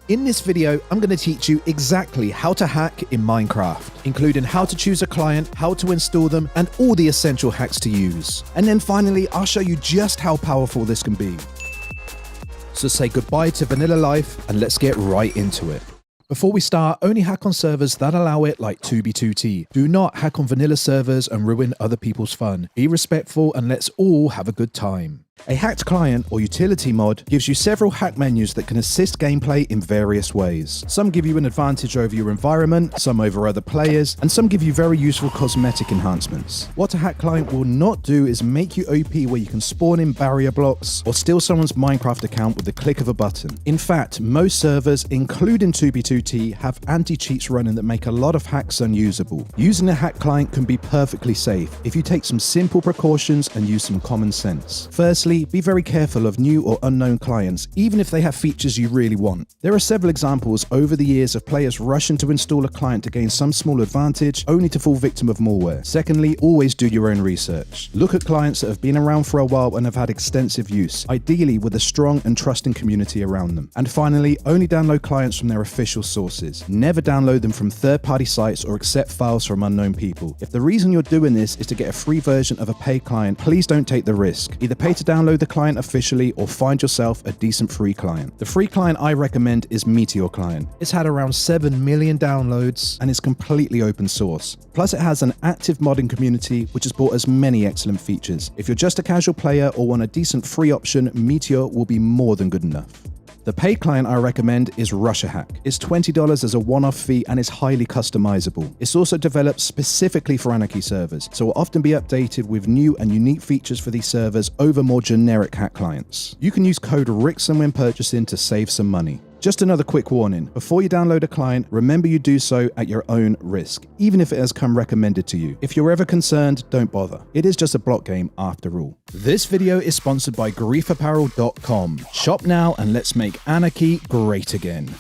In this video, I'm going to teach you exactly how to hack in Minecraft, including how to choose a client, how to install them, and all the essential hacks to use. And then finally, I'll show you just how powerful this can be. So say goodbye to vanilla life and let's get right into it. Before we start, only hack on servers that allow it, like 2b2t. Do not hack on vanilla servers and ruin other people's fun. Be respectful and let's all have a good time. A hacked client or utility mod gives you several hack menus that can assist gameplay in various ways. Some give you an advantage over your environment, some over other players, and some give you very useful cosmetic enhancements. What a hack client will not do is make you OP where you can spawn in barrier blocks or steal someone's Minecraft account with the click of a button. In fact, most servers, including 2b2t, have anti-cheats running that make a lot of hacks unusable. Using a hack client can be perfectly safe if you take some simple precautions and use some common sense. Firstly, be very careful of new or unknown clients, even if they have features you really want. There are several examples over the years of players rushing to install a client to gain some small advantage, only to fall victim of malware. Secondly, always do your own research. Look at clients that have been around for a while and have had extensive use, ideally with a strong and trusting community around them. And finally, only download clients from their official sources. Never download them from third-party sites or accept files from unknown people. If the reason you're doing this is to get a free version of a paid client, please don't take the risk. Either pay to download the client officially or find yourself a decent free client. The free client I recommend is Meteor client. It's had around 7 million downloads and is completely open source. Plus it has an active modding community which has brought us many excellent features. If you're just a casual player or want a decent free option, Meteor will be more than good enough. The paid client I recommend is SalHack. It's $20 as a one-off fee and is highly customizable. It's also developed specifically for Anarchy servers, so will often be updated with new and unique features for these servers over more generic hack clients. You can use code RIXON when purchasing to save some money. Just another quick warning, before you download a client, remember you do so at your own risk, even if it has come recommended to you. If you're ever concerned, don't bother. It is just a block game after all. This video is sponsored by griefapparel.com. Shop now and let's make Anarchy great again.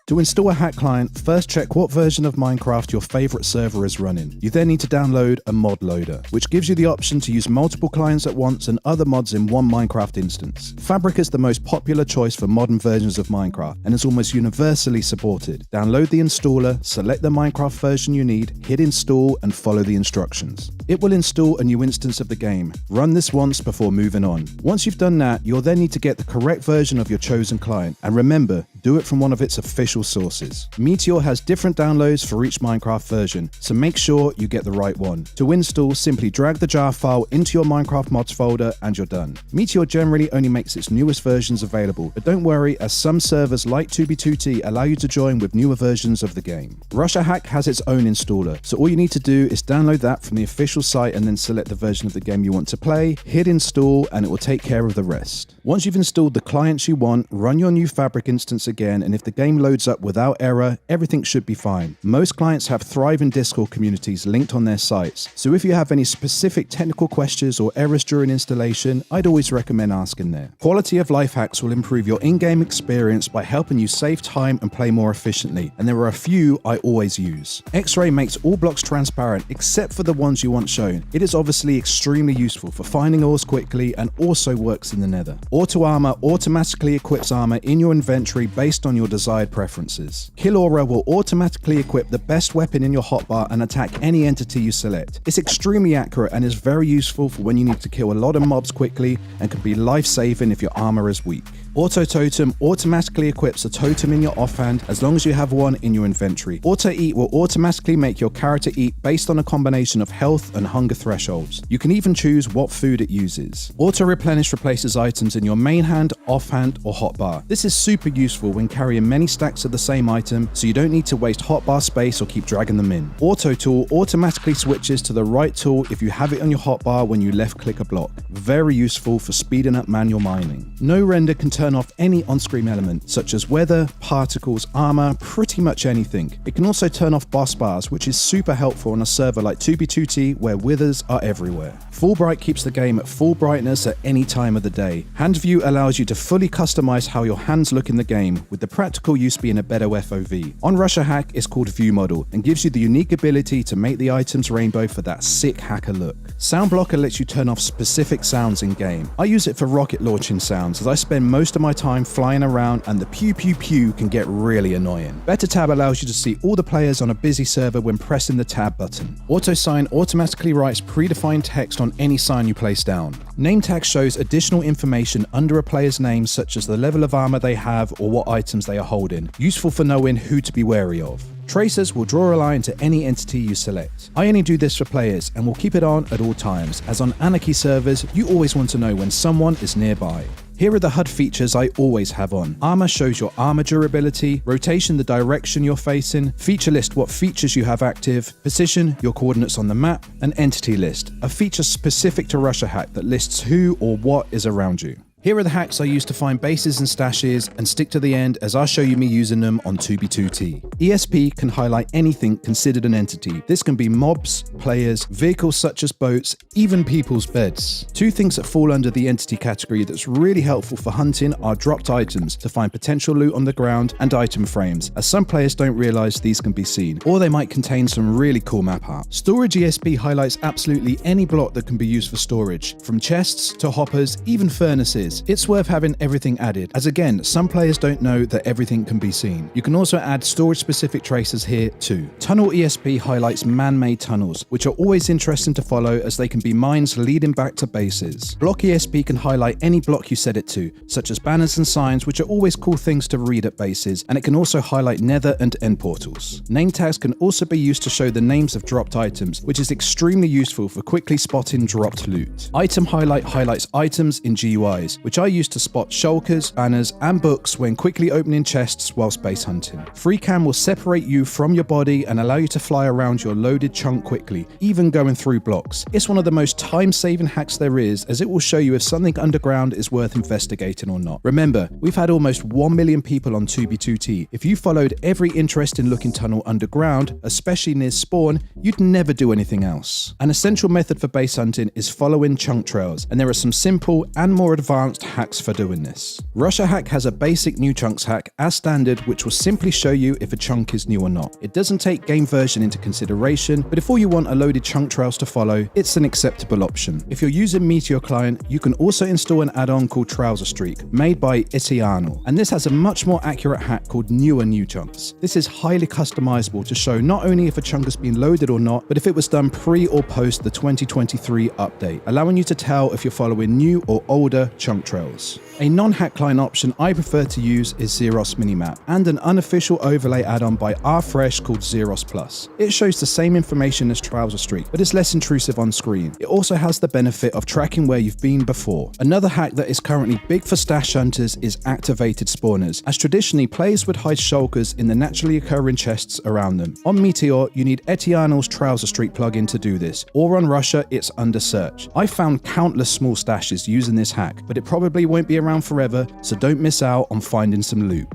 To install a hack client, first check what version of Minecraft your favorite server is running. You then need to download a mod loader, which gives you the option to use multiple clients at once and other mods in one Minecraft instance. Fabric is the most popular choice for modern versions of Minecraft and is almost universally supported. Download the installer, select the Minecraft version you need, hit install and follow the instructions. It will install a new instance of the game. Run this once before moving on. Once you've done that, you'll then need to get the correct version of your chosen client. And remember, do it from one of its official sources. Meteor has different downloads for each Minecraft version, so make sure you get the right one. To install, simply drag the jar file into your Minecraft mods folder and you're done. Meteor generally only makes its newest versions available, but don't worry, as some servers like 2b2t allow you to join with newer versions of the game. SalHack has its own installer, so all you need to do is download that from the official site and then select the version of the game you want to play, hit install, and it will take care of the rest. Once you've installed the clients you want, run your new Fabric instance again, and if the game loads up without error, everything should be fine. Most clients have thriving Discord communities linked on their sites, so if you have any specific technical questions or errors during installation, I'd always recommend asking there. Quality of life hacks will improve your in-game experience by helping you save time and play more efficiently, and there are a few I always use. X-Ray makes all blocks transparent except for the ones you want shown. It is obviously extremely useful for finding ores quickly and also works in the nether. Auto Armor automatically equips armor in your inventory based on your desired preferences. Kill Aura will automatically equip the best weapon in your hotbar and attack any entity you select. It's extremely accurate and is very useful for when you need to kill a lot of mobs quickly and can be life-saving if your armor is weak. Auto Totem automatically equips a totem in your offhand as long as you have one in your inventory. Auto Eat will automatically make your character eat based on a combination of health and hunger thresholds. You can even choose what food it uses. Auto Replenish replaces items in your main hand, offhand, or hotbar. This is super useful when carrying many stacks of the same item, so you don't need to waste hotbar space or keep dragging them in. Auto Tool automatically switches to the right tool if you have it on your hotbar when you left click a block. Very useful for speeding up manual mining. No render can turn off any on-screen element, such as weather, particles, armor, pretty much anything. It can also turn off boss bars, which is super helpful on a server like 2b2t where withers are everywhere. Full Bright keeps the game at full brightness at any time of the day. Hand View allows you to fully customize how your hands look in the game, with the practical use being a better FOV. On SalHack, it's called View Model and gives you the unique ability to make the items rainbow for that sick hacker look. Sound Blocker lets you turn off specific sounds in game. I use it for rocket launching sounds as I spend most most of my time flying around, and the pew pew pew can get really annoying. Better tab allows you to see all the players on a busy server when pressing the tab button. Auto sign automatically writes predefined text on any sign you place down. Name tag shows additional information under a player's name, such as the level of armor they have or what items they are holding, useful for knowing who to be wary of. Tracers will draw a line to any entity you select. I only do this for players and will keep it on at all times, as on Anarchy servers, you always want to know when someone is nearby. Here are the HUD features I always have on. Armor shows your armor durability, rotation the direction you're facing, feature list what features you have active, position your coordinates on the map, and entity list, a feature specific to SalHack that lists who or what is around you. Here are the hacks I use to find bases and stashes, and stick to the end as I'll show you me using them on 2b2t. ESP can highlight anything considered an entity. This can be mobs, players, vehicles such as boats, even people's beds. Two things that fall under the entity category that's really helpful for hunting are dropped items to find potential loot on the ground, and item frames, as some players don't realize these can be seen, or they might contain some really cool map art. Storage ESP highlights absolutely any block that can be used for storage, from chests to hoppers, even furnaces. It's worth having everything added, as again, some players don't know that everything can be seen. You can also add storage specific tracers here too. Tunnel ESP highlights man-made tunnels, which are always interesting to follow, as they can be mines leading back to bases. Block ESP can highlight any block you set it to, such as banners and signs, which are always cool things to read at bases, and it can also highlight nether and end portals. Name tags can also be used to show the names of dropped items, which is extremely useful for quickly spotting dropped loot. Item highlight highlights items in GUIs, which I use to spot shulkers, banners, and books when quickly opening chests while space hunting. Free cam will separate you from your body and allow you to fly around your loaded chunk quickly, even going through blocks. It's one of the most time-saving hacks there is, as it will show you if something underground is worth investigating or not. Remember, we've had almost 1 million people on 2b2t. If you followed every interesting looking tunnel underground, especially near spawn, you'd never do anything else. An essential method for base hunting is following chunk trails, and there are some simple and more advanced hacks for doing this. SalHack has a basic new chunks hack as standard, which will simply show you if a chunk is new or not. It doesn't take game version into consideration, but if all you want are loaded chunk trails to follow, it's an acceptable option. If you're using Meteor client, you can also install an add-on called Trouser Streak, made by Inertia, and this has a much more accurate hack called Newer New Chunks. This is highly customizable to show not only if a chunk has been loaded or not, but if it was done pre or post the 2023 update, allowing you to tell if you're following new or older chunk trails. A non-hack client option I prefer to use is Zeros Minimap, and an unofficial overlay add-on by RFresh called Zeros Plus. It shows the same information as Trouser Streak, but it's less intrusive on screen. It also has the benefit of tracking where you've been before. Another hack that is currently big for stash hunters is activated spawners, as traditionally players would hide shulkers in the naturally occurring chests around them. On Meteor, you need Etiano's Trouser Streak plugin to do this, or on Russia, it's under search. I found countless small stashes using this hack, but it probably won't be around forever, so don't miss out on finding some loot.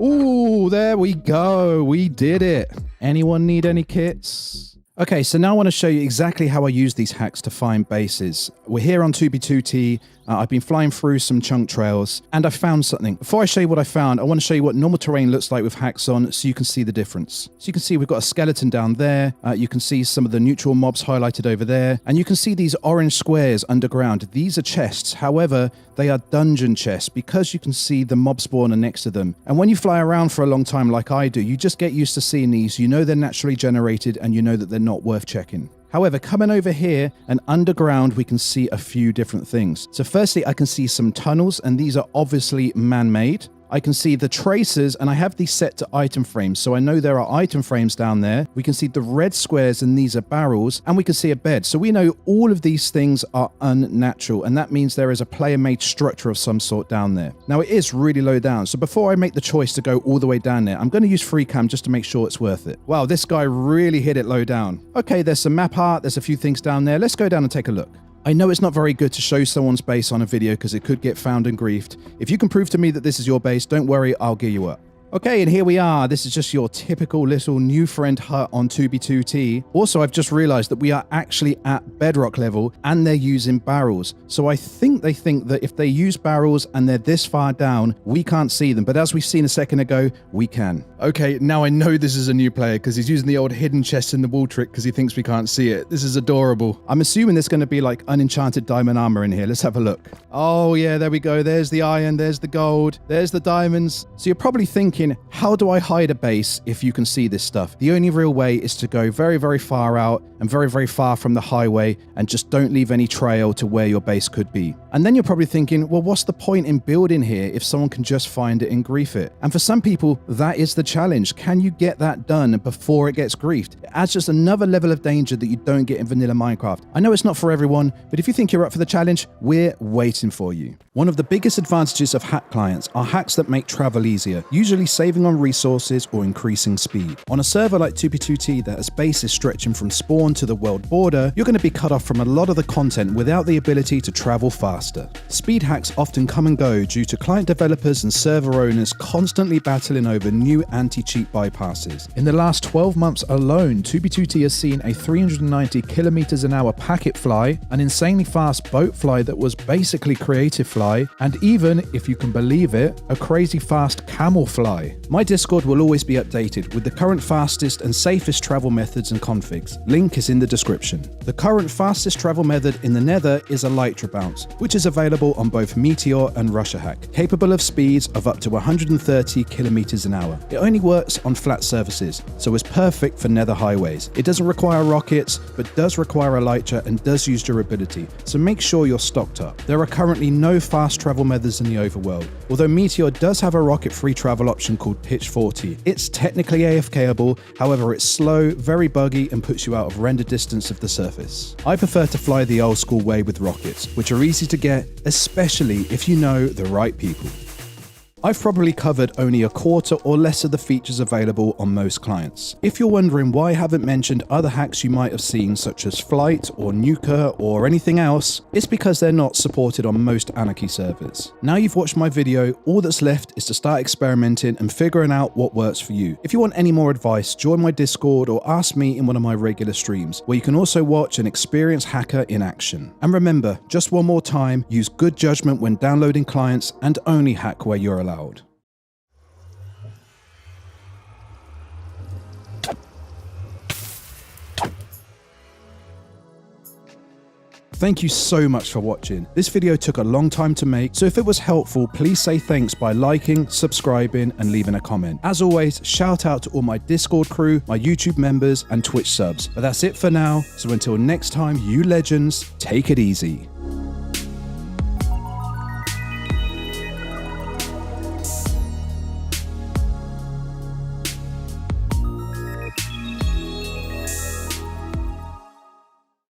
Ooh, there we go. We did it. Anyone need any kits? Okay, so now I want to show you exactly how I use these hacks to find bases. We're here on 2b2t. I've been flying through some chunk trails, and I found something. Before I show you what I found, I want to show you what normal terrain looks like with hacks on, so you can see the difference. So you can see we've got a skeleton down there. You can see some of the neutral mobs highlighted over there, and you can see these orange squares underground. These are chests. However, they are dungeon chests because you can see the mob spawner next to them. And when you fly around for a long time like I do, you just get used to seeing these. You know they're naturally generated, and you know that they're not worth checking. However, coming over here and underground, we can see a few different things. So firstly, I can see some tunnels, and these are obviously man-made. I can see the tracers, and I have these set to item frames, so I know there are item frames down there. We can see the red squares, and these are barrels, and we can see a bed. So we know all of these things are unnatural, and that means there is a player-made structure of some sort down there. Now, it is really low down, so before I make the choice to go all the way down there, I'm going to use free cam just to make sure it's worth it. Wow, this guy really hit it low down. Okay, there's some map art, there's a few things down there. Let's go down and take a look. I know it's not very good to show someone's base on a video because it could get found and griefed. If you can prove to me that this is your base, don't worry, I'll gear you up. Okay, and here we are. This is just your typical little new friend hut on 2B2T. Also, I've just realized that we are actually at bedrock level and they're using barrels. So I think they think that if they use barrels and they're this far down, we can't see them. But as we've seen a second ago, we can. Okay, now I know this is a new player because he's using the old hidden chest in the wall trick because he thinks we can't see it. This is adorable. I'm assuming there's going to be like unenchanted diamond armor in here. Let's have a look. Oh yeah, there we go. There's the iron, there's the gold, there's the diamonds. So you're probably thinking, how do I hide a base if you can see this stuff? The only real way is to go very, very far out and very, very far from the highway and just don't leave any trail to where your base could be. And then you're probably thinking, well, what's the point in building here if someone can just find it and grief it? And for some people, that is the challenge. Can you get that done before it gets griefed? It adds just another level of danger that you don't get in vanilla Minecraft. I know it's not for everyone, but if you think you're up for the challenge, we're waiting for you. One of the biggest advantages of hack clients are hacks that make travel easier, usually saving on resources or increasing speed. On a server like 2B2T that has bases stretching from spawn to the world border, you're going to be cut off from a lot of the content without the ability to travel faster. Speed hacks often come and go due to client developers and server owners constantly battling over new anti-cheat bypasses. In the last 12 months alone, 2B2T has seen a 390 kilometers an hour packet fly, an insanely fast boat fly that was basically creative fly, and even, if you can believe it, a crazy fast camel fly. My Discord will always be updated with the current fastest and safest travel methods and configs. Link is in the description. The current fastest travel method in the Nether is Elytra bounce, which is available on both Meteor and SalHack, capable of speeds of up to 130 kilometers an hour. It only works on flat surfaces, so is perfect for Nether highways. It doesn't require rockets, but does require Elytra and does use durability, so make sure you're stocked up. There are currently no fast travel methods in the overworld, although Meteor does have a rocket-free travel option called Pitch 40. It's technically AFKable, however it's slow, very buggy, and puts you out of render distance of the surface. I prefer to fly the old school way with rockets, which are easy to get, especially if you know the right people. I've probably covered only a quarter or less of the features available on most clients. If you're wondering why I haven't mentioned other hacks you might have seen such as Flight or Nuker or anything else, it's because they're not supported on most Anarchy servers. Now you've watched my video, all that's left is to start experimenting and figuring out what works for you. If you want any more advice, join my Discord or ask me in one of my regular streams, where you can also watch an experienced hacker in action. And remember, just one more time, use good judgment when downloading clients and only hack where you're allowed. Thank you so much for watching. This video took a long time to make, so if it was helpful, please say thanks by liking, subscribing, and leaving a comment. As always, shout out to all my Discord crew, my YouTube members, and Twitch subs. But that's it for now, so until next time, you legends, take it easy.